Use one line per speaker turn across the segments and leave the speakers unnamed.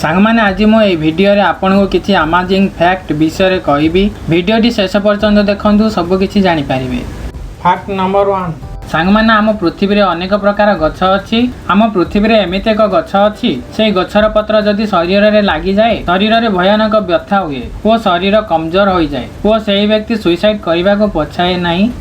सांगमाने आज मु भिडियो आपन को किसी अमेजिंग फैक्ट विषय कहबी। भिडियोटी शेष पर्यंत देखंतु सब किछि जानि पारिबे। Fact number 1। सांगमाने आम पृथ्वी रे अनेक प्रकार गछ अछि। आम पृथ्वी रे एमिते एक गछ अछि से गछर पत्र जदि शरीर रे लागि जाए शरीर रे भयानक व्यथा हुए ओ शरीर कमजोर हो जाए ओ सेही व्यक्ति सुइसाइड करने को पछाए नहीं।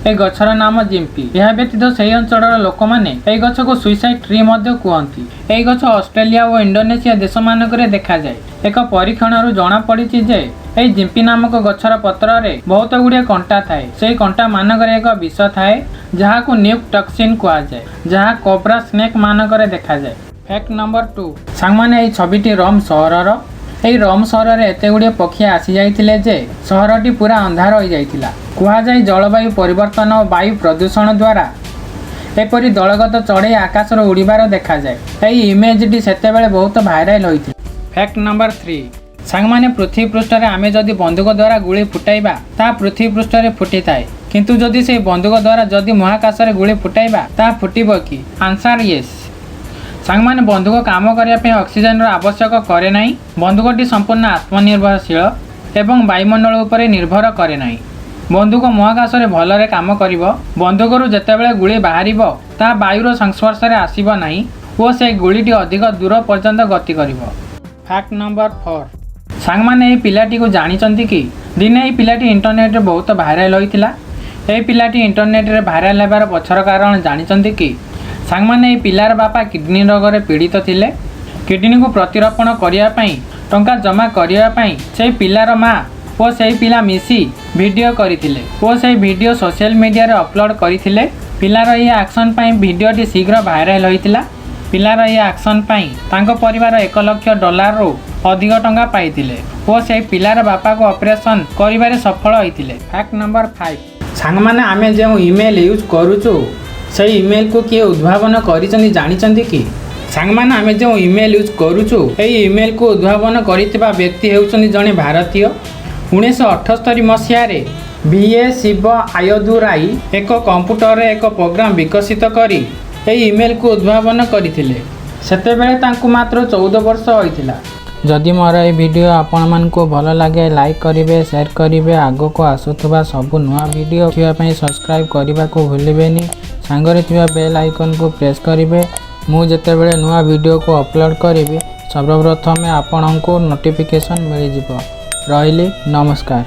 ए गछर नाम जिम्पी। यह व्यतीत से अंचल लोक मैंने ए गछ को सुइसाइड ट्री कहती। ए गछ ऑस्ट्रेलिया और इंडोनेशिया देश मानक देखा जाए। एक परीक्षण जना पड़ी जे ए जिम्पी नामक गछर पत्र रे बहुत गुड़े कंटा थाए। से कंटा मानक एक विष थाए जहाँ को न्यूक्टॉक्सिन कहा जाए जहाँ कोब्रा स्नेक मानक देखा जाए। Fact number 2। सांगमाने ए छविटी रोम सहरर। এই रोम सहर में एत गुड़े पक्षी आसी जाइथिले जे सहरटी पूरा अंधार हो जाइथिला। कुहा जाय जलवायु परिवर्तन और वायु प्रदूषण द्वारा एपरी दलगत चढ़ई आकाश उड़ीबार देखा जाए। यही इमेजटी सेतेबेले बहुत भाइराल होइथि। Fact number 3। सांगमाने पृथ्वी पृष्ठ रे आमे जदि बंदूक द्वारा गुली फुटाइबा ता पृथ्वी पृष्ठ रे फुटी थाए किंतु जदि से बंदूक द्वारा जदि महाकाश रे गुली फुटाइबा ता फुटिबो कि? Answer yes. सांगमाने बंदूक काम करने ऑक्सीजन आवश्यक करे नहीं। बंदूकटी संपूर्ण आत्मनिर्भरशील एवं वायुमंडल उपरे निर्भर करे नहीं। बंदूक महाकाश रे भलरे काम करिवो। बंदूकरू जेतेबेले गुली बाहरिबो ता वायुर संस्पर्श रे आसीबो नहीं ओ से गुलीटी अधिक दूर पर्यंत गति करिवो। Fact number 4। सांगमाने ए पिलाटी को जानिचंती कि दिने ए पिलाटी इंटरनेट रे बहुत भाइराल होइतिला। ए पिलाटी इंटरनेट रे भाइराल हेबार पछर कारण जानिचंती कि सांगमाने ए पिलार बापा किडनी रोग रे पीड़ित थिले। किडनी को प्रतिरोपण करने टंका जमा करने से पिलार माँ और से पिला मिसी वीडियो करथिले और से वीडियो सोशल मीडिया रे अपलोड करथिले। पिलार ये एक्शन पाई वीडियोटी शीघ्र भाइराल होइतिला। पिलार ये एक्शन पाई तांको परिवार $1 लाख रो अधिक टंका पाइथिले और से पिलार बापा को ऑपरेशन करिबारे सफल होइतिले। Fact number 5। सांगमाने आमे जे ईमेल यूज करूचु से ईमेल को किए उद्भावन करिसंदी जानिचंदी कि? सांगमाने आमे जो ईमेल यूज करूचु ए ईमेल को उद्भावन करितबा व्यक्ति हेउचंदी जणे भारतीय। 1978 मसीह रे बीए शिव आयदुराई एक कंप्यूटर रे एक प्रोग्राम विकसित करी ए ईमेल को उद्भावन करथिले। सेतेबेले तांकु मात्र 14 वर्ष होइतिला। जदि मोर ए वीडियो आपण मन को भल लगे लाइक करिवे शेयर करिवे आगो को आसुथबा सब नुआ वीडियो देखिबा पई सब्सक्राइब करबा को भूलिबेनी। सांगरे थिबा बेल आइकन को प्रेस करिवे। मु जेतेबेले नुआ वीडियो को अपलोड करिवे सर्वप्रथम आपन को नोटिफिकेशन मिल जिवो। रहिली नमस्कार।